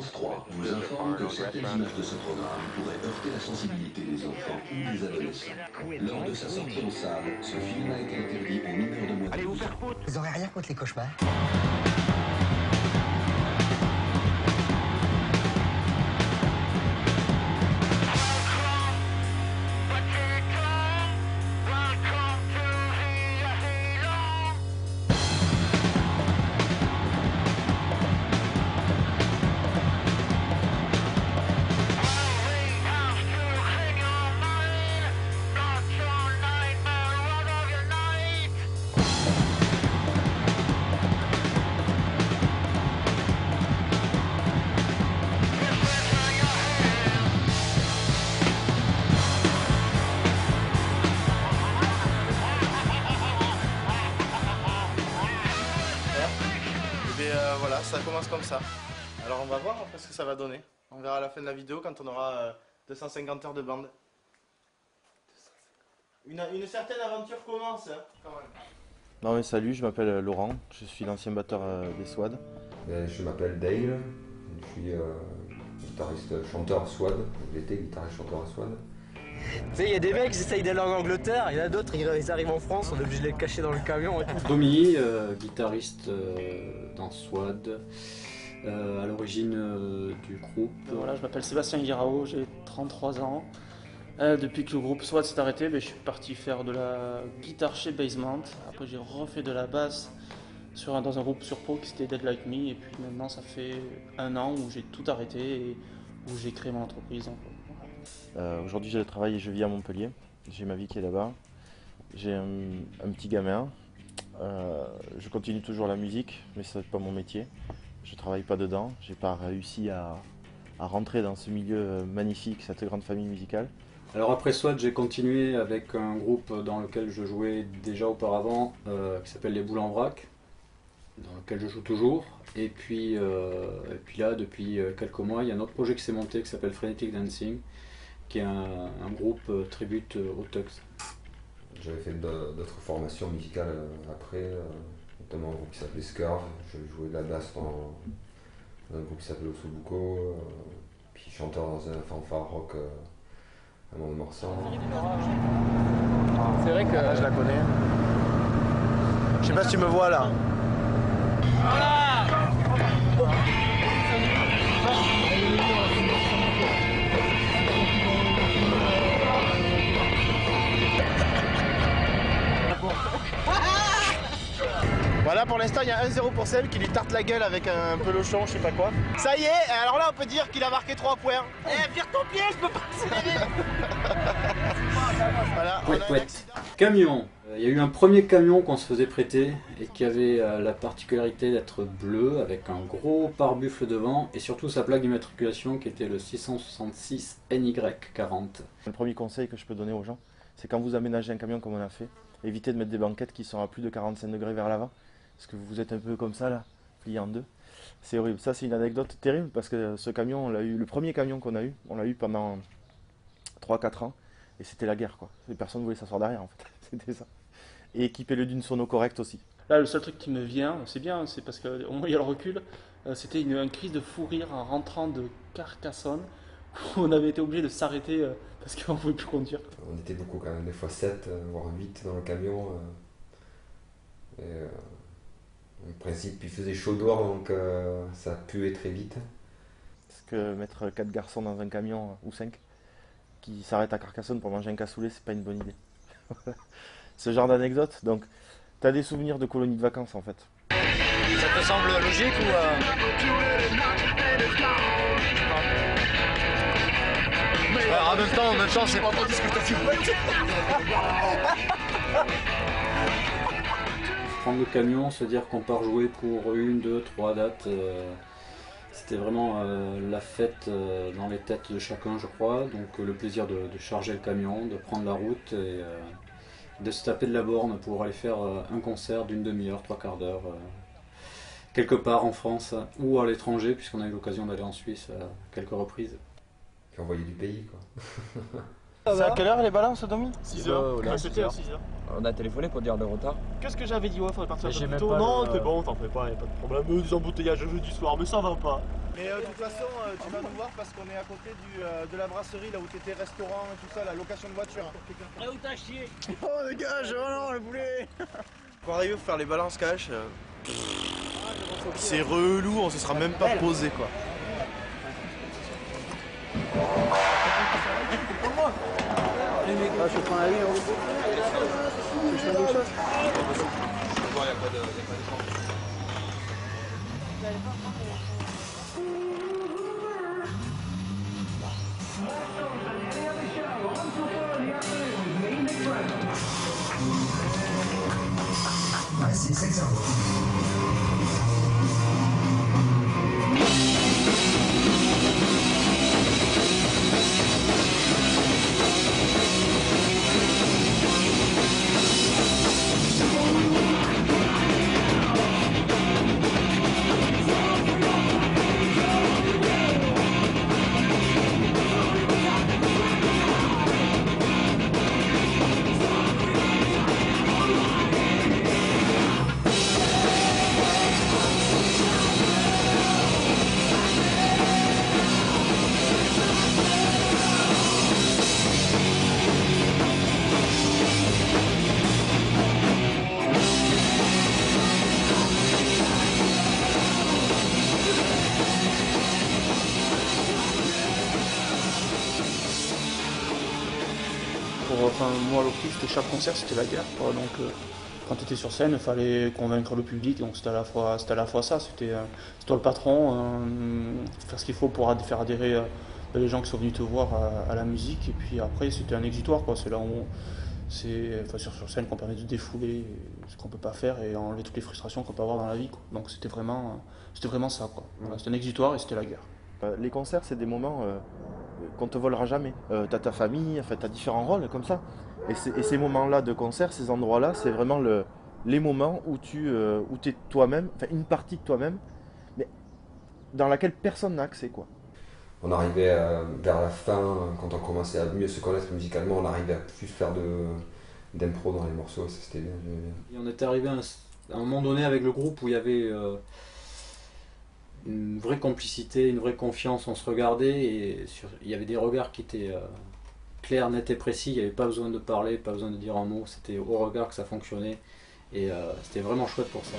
France 3 vous informe que certaines images de ce programme pourraient heurter la sensibilité des enfants ou des adolescents. Lors de sa sortie en salle, ce film a été interdit aux mineurs de moins de 12 ans. Vous aurez rien contre les cauchemars? Voilà, ça commence comme ça. Alors on va voir après ce que ça va donner. On verra à la fin de la vidéo quand on aura 250 heures de bande. Une certaine aventure commence, hein, quand même. Non mais salut, je m'appelle Laurent, je suis l'ancien batteur des SWAD. Je m'appelle Dale, je suis guitariste chanteur à SWAD, j'étais guitariste chanteur à SWAD. Tu sais, il y a des mecs qui essayent d'aller en Angleterre, il y en a d'autres, ils arrivent en France, on est obligé de les cacher dans le camion et tout. Tommy, guitariste dans SWAD, à l'origine du groupe. Voilà, je m'appelle Sébastien Guirao, j'ai 33 ans. Depuis que le groupe SWAD s'est arrêté, je suis parti faire de la guitare chez Basement. Après j'ai refait de la basse dans un groupe sur Pau qui c'était Dead Like Me. Et puis maintenant ça fait 1 an où j'ai tout arrêté et où j'ai créé mon entreprise. Aujourd'hui je travaille et je vis à Montpellier, j'ai ma vie qui est là-bas. J'ai un petit gamin, je continue toujours la musique mais ce n'est pas mon métier. Je ne travaille pas dedans, j'ai pas réussi à rentrer dans ce milieu magnifique, cette grande famille musicale. Alors après SWAD, j'ai continué avec un groupe dans lequel je jouais déjà auparavant, qui s'appelle Les Boules en Vrac, dans lequel je joue toujours. Et puis là, depuis quelques mois, il y a un autre projet qui s'est monté qui s'appelle Frenetic Dancing, qui est un groupe tribute aux Tux. J'avais fait d'autres formations musicales après, notamment un groupe qui s'appelait Scarf. Je jouais de la basse dans un groupe qui s'appelait Osobuco, puis chanteur dans un fanfare rock à Mont-de-Marsan. C'est vrai que je la connais. Je sais pas si tu me vois là. Voilà, pour l'instant, il y a 1-0 pour Seb qui lui tarte la gueule avec un pelochon, je sais pas quoi. Ça y est, alors là, on peut dire qu'il a marqué 3 points. Eh, vire ton pied, je peux pas accélérer. Voilà, on a un accident. Camion. Il y a eu un premier camion qu'on se faisait prêter et qui avait la particularité d'être bleu avec un gros pare-buffle devant et surtout sa plaque d'immatriculation qui était le 666 NY40. Le premier conseil que je peux donner aux gens, c'est quand vous aménagez un camion comme on a fait, évitez de mettre des banquettes qui sont à plus de 45 degrés vers l'avant. Parce que vous êtes un peu comme ça là, plié en deux. C'est horrible. Ça c'est une anecdote terrible parce que ce camion, on l'a eu, le premier camion qu'on a eu, on l'a eu pendant 3-4 ans. Et c'était la guerre quoi. Les personnes voulaient s'asseoir derrière en fait. C'était ça. Et équipez-le d'une sono correcte aussi. Là le seul truc qui me vient, c'est bien, c'est parce qu'au moins il y a le recul. C'était une crise de fou rire en rentrant de Carcassonne. Où on avait été obligé de s'arrêter parce qu'on ne pouvait plus conduire. On était beaucoup quand même, des fois 7, voire 8 dans le camion. En principe, il faisait chaud dehors, donc ça puait très vite. Parce que mettre 4 garçons dans un camion, ou 5, qui s'arrêtent à Carcassonne pour manger un cassoulet, c'est pas une bonne idée. Ce genre d'anecdote, donc, t'as des souvenirs de colonies de vacances en fait. ça te semble logique ou En même temps, c'est pas trop discutatif. Prendre le camion, se dire qu'on part jouer pour 1, 2, 3 dates, c'était vraiment la fête dans les têtes de chacun je crois, donc le plaisir de charger le camion, de prendre la route et de se taper de la borne pour aller faire un concert d'une demi-heure, 3/4 d'heure, quelque part en France ou à l'étranger puisqu'on a eu l'occasion d'aller en Suisse à quelques reprises. Puis envoyer du pays quoi. C'est à quelle heure les balances, Domi? 6h. C'était à 6h. On a téléphoné pour dire le retard. Qu'est-ce que j'avais dit? Ouais, faudrait partir un peu J'ai plus même tôt. pas Non, le- c'est bon, t'en fais pas, y'a pas de problème. Des embouteillages jeudi soir, mais ça va pas. Mais de toute façon, tu vas nous voir parce qu'on est à côté de la brasserie, là où t'étais restaurant et tout ça, la location de voiture. Là où t'as chié. Oh dégage, oh non, le boulet. Pour arriver pour faire les balances cash, c'est relou, on se sera même pas posé quoi. Je prends la ligne. Enfin, moi, l'optique, c'était chaque concert, c'était la guerre, quoi. Donc, quand tu étais sur scène, il fallait convaincre le public. Donc, c'était à la fois ça. C'était toi le patron, faire ce qu'il faut pour faire adhérer les gens qui sont venus te voir à la musique. Et puis après, c'était un exutoire, quoi. C'est là où sur scène qu'on permet de défouler ce qu'on peut pas faire et enlever toutes les frustrations qu'on peut avoir dans la vie, quoi. Donc, c'était vraiment ça, quoi. Voilà, c'était un exutoire et c'était la guerre. Les concerts, c'est des moments qu'on te volera jamais. T'as ta famille, enfin, t'as différents rôles comme ça. Et ces moments-là de concert, ces endroits-là, c'est vraiment les moments où tu es toi-même, enfin une partie de toi-même, mais dans laquelle personne n'a accès, quoi. On arrivait vers la fin, quand on commençait à mieux se connaître musicalement, on arrivait à plus faire d'impro dans les morceaux, ça c'était bien. Et on était arrivé à un moment donné avec le groupe où il y avait une vraie complicité, une vraie confiance, on se regardait et il y avait des regards qui étaient clairs, nets et précis, il n'y avait pas besoin de parler, pas besoin de dire un mot, c'était au regard que ça fonctionnait et c'était vraiment chouette pour ça.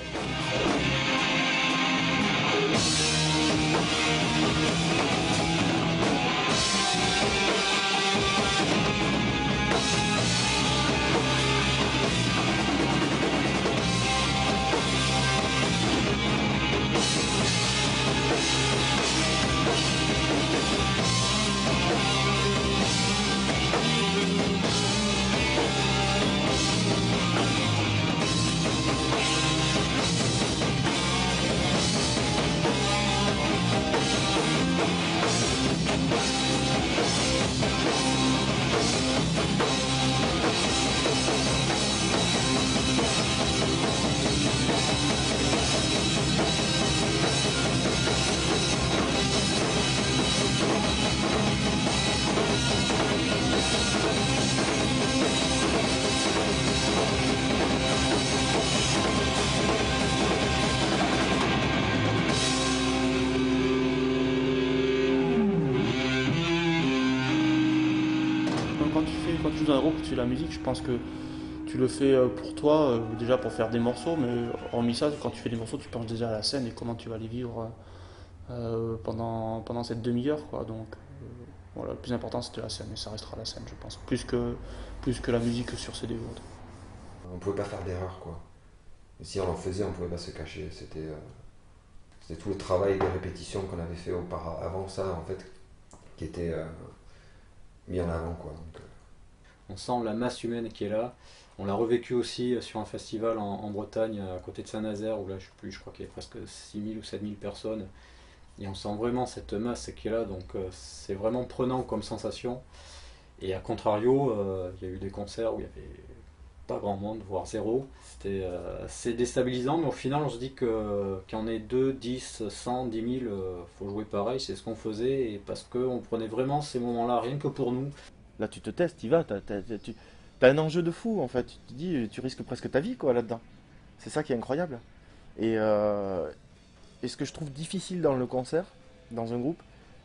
Quand tu joues dans un groupe, tu fais la musique, je pense que tu le fais pour toi, déjà pour faire des morceaux, mais hormis ça, quand tu fais des morceaux, tu penses déjà à la scène et comment tu vas les vivre pendant cette demi-heure, quoi. Donc voilà, le plus important c'était la scène et ça restera la scène, je pense, plus que la musique sur CD ou autre. On pouvait pas faire d'erreur, quoi. Et si on en faisait, on pouvait pas se cacher. C'était tout le travail de répétition qu'on avait fait avant ça, en fait, qui était mis en avant, quoi. Donc, on sent la masse humaine qui est là. On l'a revécu aussi sur un festival en Bretagne, à côté de Saint-Nazaire, où là, je crois qu'il y a presque 6000 ou 7000 personnes. Et on sent vraiment cette masse qui est là, donc c'est vraiment prenant comme sensation. Et à contrario, il y a eu des concerts où il n'y avait pas grand monde, voire zéro. C'était assez déstabilisant, mais au final, on se dit que qu'il y en ait 2, 10, 100, 10 000, faut jouer pareil, c'est ce qu'on faisait, et parce qu'on prenait vraiment ces moments-là, rien que pour nous. Là, tu te testes, tu y vas, t'as un enjeu de fou, en fait. Tu te dis, tu risques presque ta vie, quoi, là-dedans. C'est ça qui est incroyable. Et ce que je trouve difficile dans le concert, dans un groupe,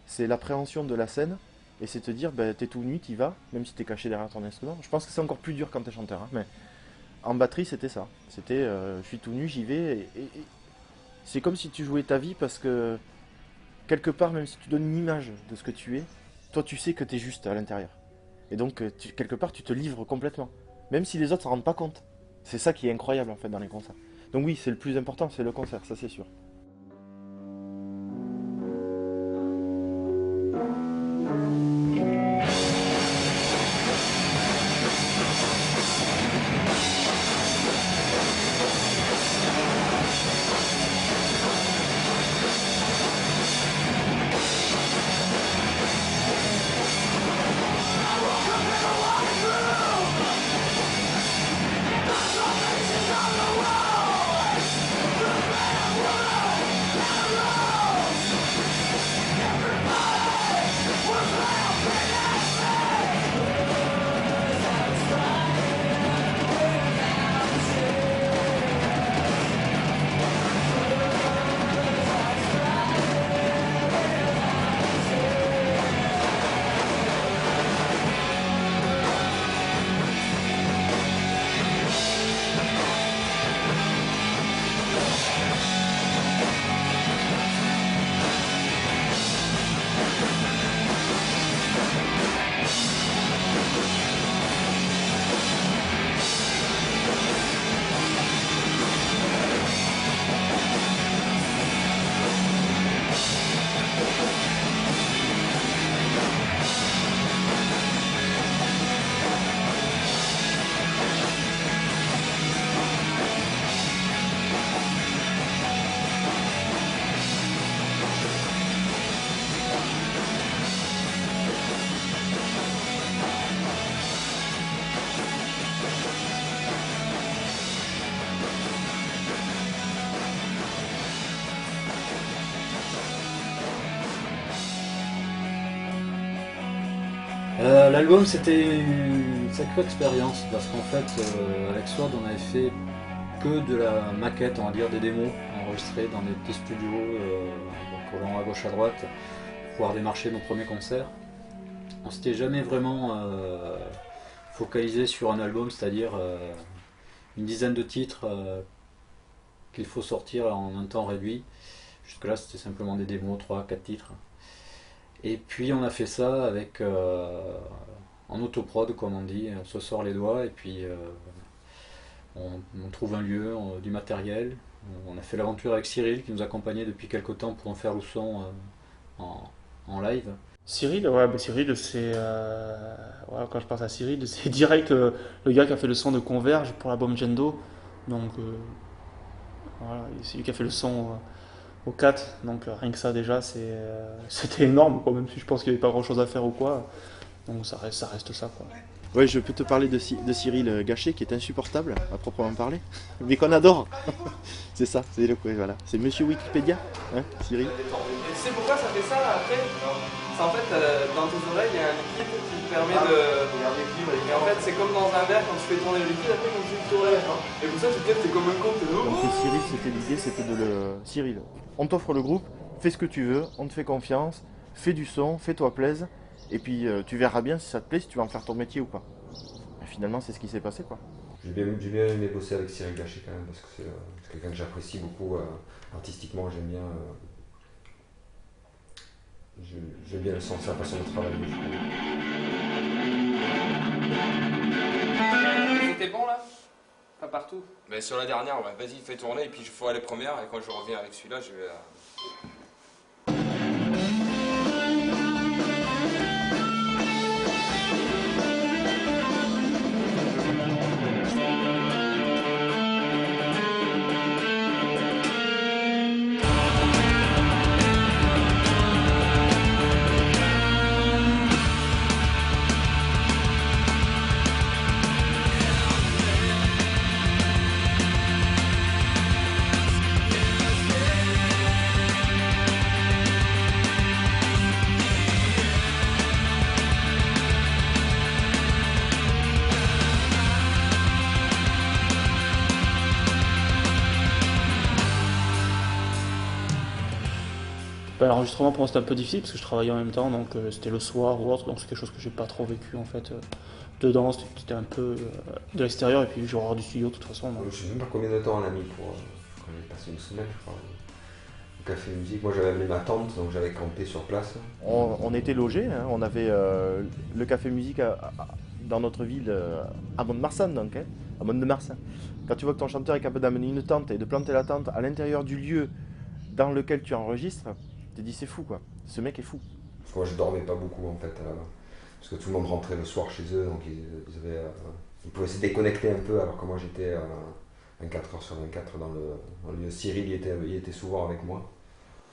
c'est l'appréhension de la scène, et c'est te dire, ben, t'es tout nu, t'y vas, même si t'es caché derrière ton instrument. Je pense que c'est encore plus dur quand t'es chanteur, hein, mais en batterie, c'était ça. C'était, je suis tout nu, j'y vais, et c'est comme si tu jouais ta vie, parce que quelque part, même si tu donnes une image de ce que tu es, toi tu sais que t'es juste à l'intérieur. Et donc, quelque part, tu te livres complètement, même si les autres s'en rendent pas compte. C'est ça qui est incroyable en fait dans les concerts. Donc oui, c'est le plus important, c'est le concert, ça c'est sûr. L'album c'était une sacrée expérience parce qu'en fait avec Sword on avait fait que de la maquette, on va dire des démos enregistrées dans des petits studios donc allant à gauche à droite pour pouvoir démarcher nos premiers concerts. On s'était jamais vraiment focalisé sur un album, c'est-à-dire une dizaine de titres qu'il faut sortir en un temps réduit. Jusque là c'était simplement des démos, 3-4 titres. Et puis on a fait ça avec en autoprod comme on dit, on se sort les doigts et puis on trouve un lieu, du matériel. On a fait l'aventure avec Cyril qui nous accompagnait depuis quelques temps pour en faire le son en live. Cyril, ouais, bah Cyril, c'est ouais, quand je pense à Cyril, c'est direct le gars qui a fait le son de Converge pour l'album Gendo. Donc voilà, c'est lui qui a fait le son au 4, donc rien que ça déjà c'était énorme quoi, même si je pense qu'il n'y avait pas grand chose à faire ou quoi. Donc ça reste ça quoi. Ouais, je peux te parler de Cyril Gachet qui est insupportable à proprement parler, mais qu'on adore. C'est ça, c'est le voilà. C'est Monsieur Wikipédia, hein, Cyril. Et tu sais pourquoi ça fait ça après? C'est en fait dans tes oreilles il y a un liquide qui te permet de. Et en fait c'est comme dans un verre quand tu fais tourner le liquide après quand tu le tournes. Et pour ça tu te dis t'es comme un con, t'es là. Donc Cyril, l'idée c'était de le. Cyril, on t'offre le groupe, fais ce que tu veux, on te fait confiance, fais du son, fais-toi plaisir. Et puis tu verras bien si ça te plaît, si tu vas en faire ton métier ou pas. Et finalement, c'est ce qui s'est passé quoi. J'ai bien aimé bosser avec Cyril Gachet quand même, parce que c'est quelqu'un que j'apprécie beaucoup artistiquement, j'aime bien le sens, sa façon de travailler. C'était bon là? Pas partout? Mais sur la dernière, ouais. Vas-y, fais tourner et puis je ferai les premières et quand je reviens avec celui-là, je vais... l'enregistrement pour moi c'était un peu difficile parce que je travaillais en même temps, donc c'était le soir ou autre, donc c'est quelque chose que j'ai pas trop vécu en fait. Dedans, c'était un peu de l'extérieur et puis genre hors du studio de toute façon. Donc. Je sais même pas combien de temps on a mis pour. On a passé une semaine, je crois. Au café musique. Moi j'avais amené ma tente, donc j'avais campé sur place. On était logés, hein, on avait le café musique dans notre ville à Mont-de-Marsan, donc, hein, à Mont-de-Marsan. Quand tu vois que ton chanteur est capable d'amener une tente et de planter la tente à l'intérieur du lieu dans lequel tu enregistres, tu te dis c'est fou quoi, ce mec est fou. Parce que moi je dormais pas beaucoup en fait là-bas. Parce que tout le monde rentrait le soir chez eux, donc ils pouvaient se déconnecter un peu, alors que moi j'étais 24h sur 24 dans le lieu. Cyril il était souvent avec moi.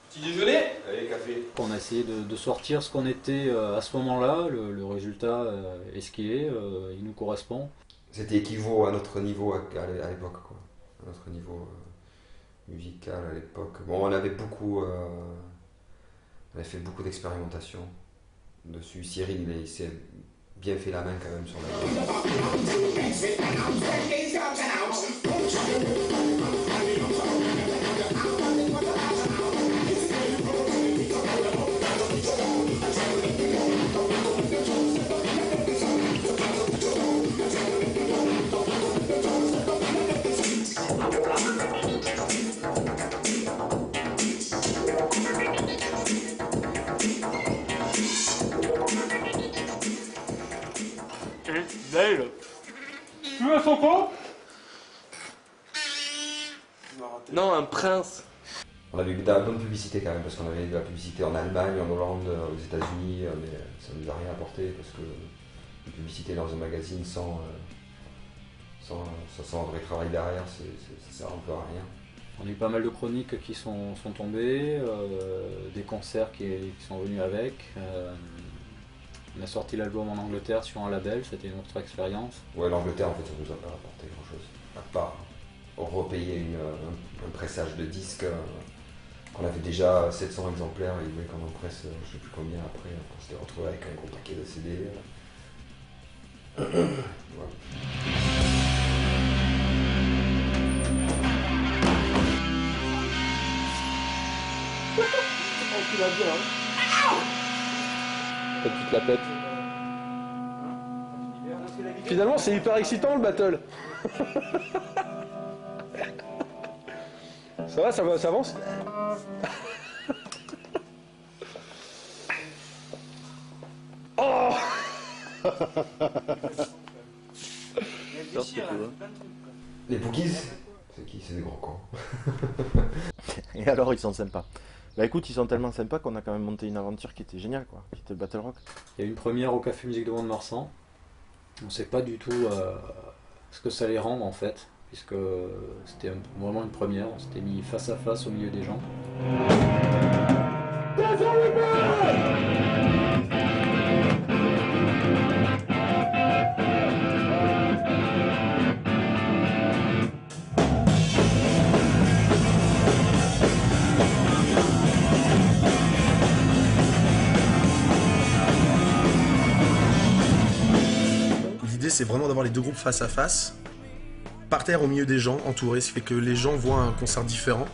Petit déjeuner? Allez, café. On a essayé de sortir ce qu'on était à ce moment-là, le résultat est ce qu'il est, il nous correspond. C'était équivaut à notre niveau à l'époque, quoi. À notre niveau musical à l'époque. Bon, on avait fait beaucoup d'expérimentation dessus. Cyril, il s'est bien fait la main quand même sur la Belle. Tu veux un sonko? Non, un prince. On avait eu de la bonne publicité quand même, parce qu'on avait eu de la publicité en Allemagne, en Hollande, aux États-Unis, mais ça nous a rien apporté, parce que une publicité dans un magazine sans un vrai travail derrière, ça sert un peu à rien. On a eu pas mal de chroniques qui sont tombées, des concerts qui sont venus avec. On a sorti l'album en Angleterre sur un label, c'était une autre expérience. Ouais, l'Angleterre en fait ça nous a pas apporté grand chose, à part repayer un pressage de disques qu'on avait déjà 700 exemplaires et ils voulaient qu'on en presse je sais plus combien après, on s'était retrouvé avec un gros paquet de CD. Voilà. Oh, tu l'as bien, hein. Tu te la pètes. Finalement, c'est hyper excitant le battle. Ça va, ça avance. Oh. Les Boogies, c'est qui? C'est des gros cons. Et alors ils sont sympas. Bah écoute, ils sont tellement sympas qu'on a quand même monté une aventure qui était géniale quoi, qui était le Battle Rock. Il y a eu une première au Café Musique de Mont-de-Marsan. On ne sait pas du tout ce que ça allait rendre en fait, puisque c'était vraiment une première. On s'était mis face à face au milieu des gens. L'idée c'est vraiment d'avoir les deux groupes face à face, par terre au milieu des gens, entourés, ce qui fait que les gens voient un concert différent.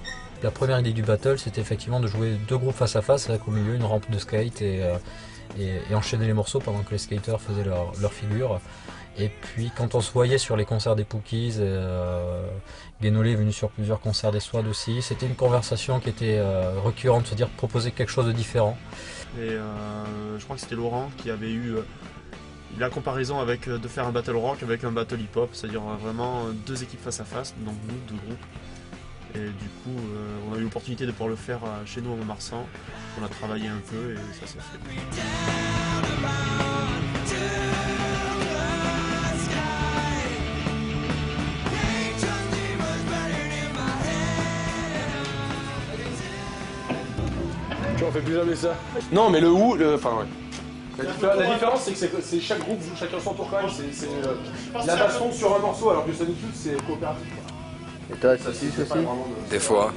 La première idée du battle c'était effectivement de jouer deux groupes face à face avec au milieu une rampe de skate et enchaîner les morceaux pendant que les skaters faisaient leur figure. Et puis quand on se voyait sur les concerts des Pookies, Guénolé est venu sur plusieurs concerts des SWAD aussi, c'était une conversation qui était récurrente, se dire proposer quelque chose de différent. Et je crois que c'était Laurent qui avait eu la comparaison avec de faire un battle rock avec un battle hip-hop, c'est-à-dire vraiment deux équipes face à face, donc nous, deux groupes. Et du coup, on a eu l'opportunité de pouvoir le faire chez nous à Mont-de-Marsan. On a travaillé un peu et ça s'est fait. Tu en fais plus jamais ça. Non, mais enfin ouais. La différence, c'est que c'est chaque groupe joue chacun son tour quand même. C'est la baston sur un morceau, alors que ça nous tous, c'est coopératif. Et toi, c'est aussi Des fois.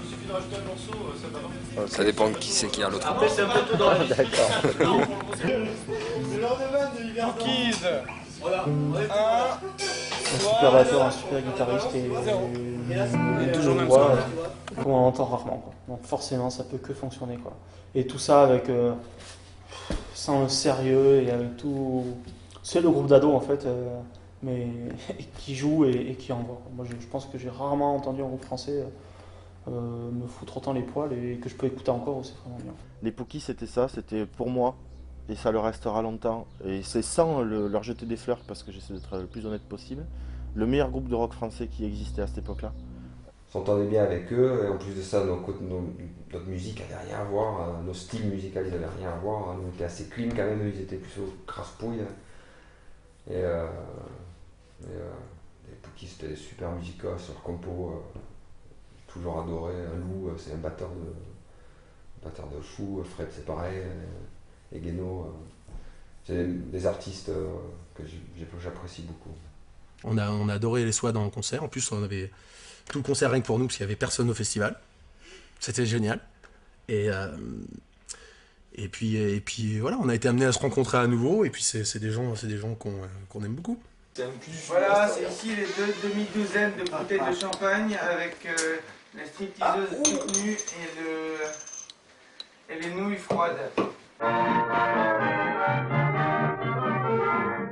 Ça dépend de qui c'est qui a l'autre. Après, c'est un peu tout dans la vie. Le lendemain de l'hiver. Cookies. Voilà. 1, un super batteur, un super guitariste et deux voix qu'on entend rarement, quoi. Donc forcément ça peut que fonctionner, quoi. Et tout ça avec sans le sérieux et avec tout. C'est le groupe d'ados en fait, mais qui joue et qui envoie. Moi je pense que j'ai rarement entendu un groupe français me foutre autant les poils et que je peux écouter encore, c'est vraiment bien. Les Pookies c'était ça, c'était pour moi, et ça le restera longtemps, et c'est sans leur jeter des fleurs parce que j'essaie d'être le plus honnête possible, le meilleur groupe de rock français qui existait à cette époque-là. On s'entendait bien avec eux, et en plus de ça, notre musique n'avait rien à voir, nos styles musicaux ils n'avaient rien à voir, nous on était assez clean quand même, eux ils étaient plutôt crasse-pouille. Et les Pookies c'était des super musicos sur leur compo, toujours adoré. Lou c'est un batteur de fou, Fred c'est pareil, et Guéno, c'est des artistes que j'apprécie beaucoup. On a adoré les Swad en concert, en plus on avait tout le concert rien que pour nous parce qu'il n'y avait personne au festival. C'était génial. Et puis voilà, on a été amenés à se rencontrer à nouveau et puis c'est des gens qu'on aime beaucoup. Voilà, c'est ici les deux demi-douzaines de bouteilles de champagne avec la stripteaseuse toute nue et les nouilles froides.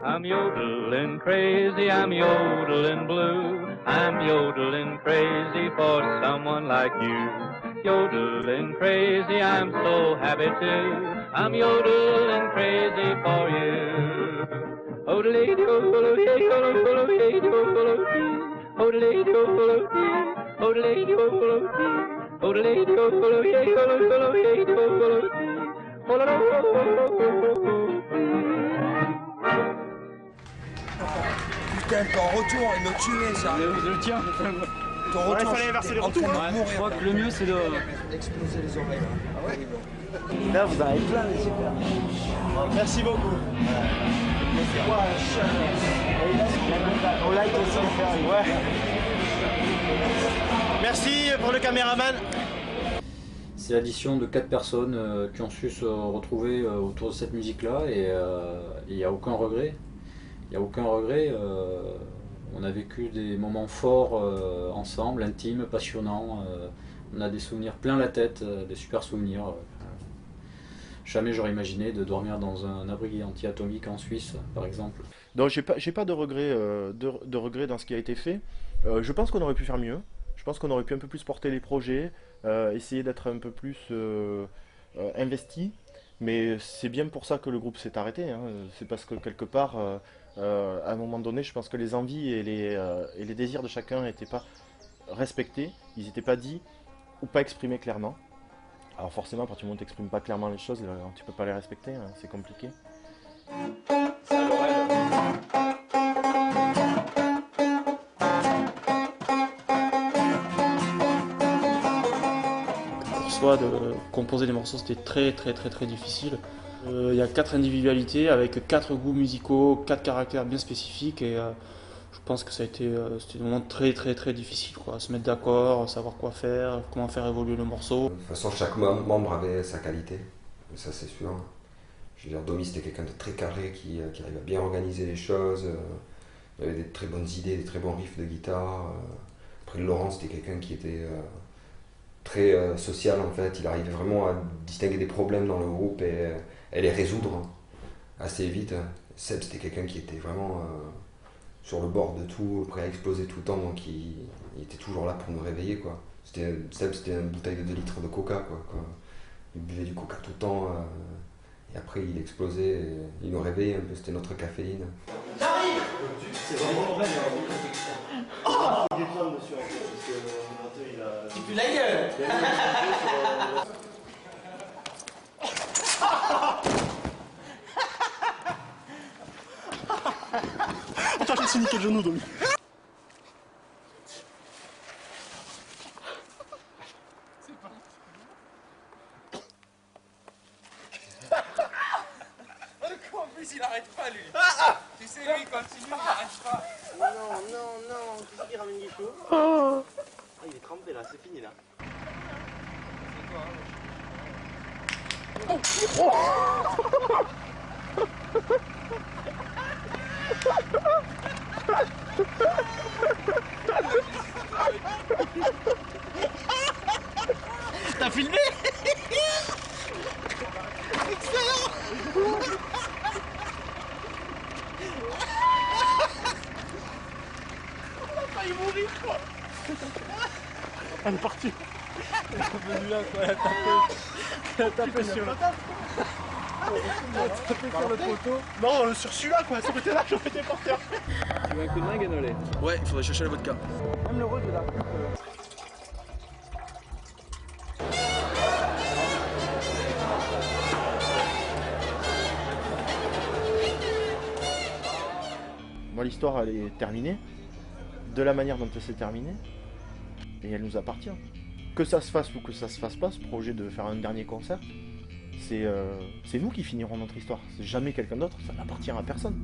I'm yodeling crazy, I'm yodeling blue. I'm yodeling crazy for someone like you. Yodeling crazy, I'm so happy too. I'm yodeling crazy for you. Odelay yodelay yodelay yodelay odelay yodelay odelay yodelay odelay yodelay yodelay. Putain, ton retour, il me tuait ça. Je le tiens. Ton retour, il fallait inverser le retour. Je crois que le mieux c'est de exploser les oreilles. Ah ouais. Là, vous en avez plein, les super. Merci beaucoup. On like aussi le faire. Ouais. Merci pour le caméraman. C'est l'addition de 4 personnes qui ont su se retrouver autour de cette musique-là et il n'y a aucun regret. Il n'y a aucun regret. On a vécu des moments forts ensemble, intimes, passionnants. On a des souvenirs plein la tête, des super souvenirs. Jamais j'aurais imaginé de dormir dans un abri anti-atomique en Suisse, par exemple. Donc j'ai pas de regret, de regret dans ce qui a été fait. Je pense qu'on aurait pu faire mieux. Je pense qu'on aurait pu un peu plus porter les projets, essayer d'être un peu plus investi. Mais c'est bien pour ça que le groupe s'est arrêté. Hein. C'est parce que quelque part, à un moment donné, je pense que les envies et les désirs de chacun n'étaient pas respectés. Ils n'étaient pas dits ou pas exprimés clairement. Alors forcément, à partir du moment où tu n'exprimes pas clairement les choses, tu peux pas les respecter. Hein. C'est compliqué. Soit de composer des morceaux, c'était très difficile. Il y a 4 individualités avec 4 goûts musicaux, 4 caractères bien spécifiques et je pense que ça a été c'était des moments très difficiles, quoi. Se mettre d'accord, savoir quoi faire, comment faire évoluer le morceau. De toute façon, chaque membre avait sa qualité, ça c'est sûr. Je veux dire, Domi c'était quelqu'un de très carré qui arrivait à bien organiser les choses. Il avait des très bonnes idées, des très bons riffs de guitare. Après Laurent c'était quelqu'un qui était très social en fait. Il arrivait vraiment à distinguer des problèmes dans le groupe et les résoudre assez vite. Seb c'était quelqu'un qui était vraiment sur le bord de tout, prêt à exploser tout le temps, donc il était toujours là pour nous réveiller, quoi. Seb c'était une bouteille de 2 litres de coca, quoi. Il buvait du coca tout le temps et après il explosait et il nous réveillait un peu, c'était notre caféine. J'arrive. C'est vraiment normal. Oh, il y a des femmes dessus en fait, parce que il a... Tu pues la gueule. Attends, je me suis niqué le genou, Domi. En plus, il arrête pas, lui. Tu sais, lui, il continue, il arrête pas. Non, qu'est-ce qu'il ramène Guichot? Oh, il est trempé là, c'est fini là. Oh. Elle est partie. Elle est revenue là, quoi. Elle a tapé sur le... Elle a tapé sur le poteau. Non, sur celui-là, quoi. Ça était là, je m'étais par terre. Tu veux un coup de main, Ganolé? Ouais, il faudrait chercher la vodka. Même le rôle de la coupe. Moi, l'histoire, elle est terminée. De la manière dont elle s'est terminée. Et elle nous appartient. Que ça se fasse ou que ça se fasse pas, ce projet de faire un dernier concert, c'est nous qui finirons notre histoire. C'est jamais quelqu'un d'autre, ça n'appartient à personne.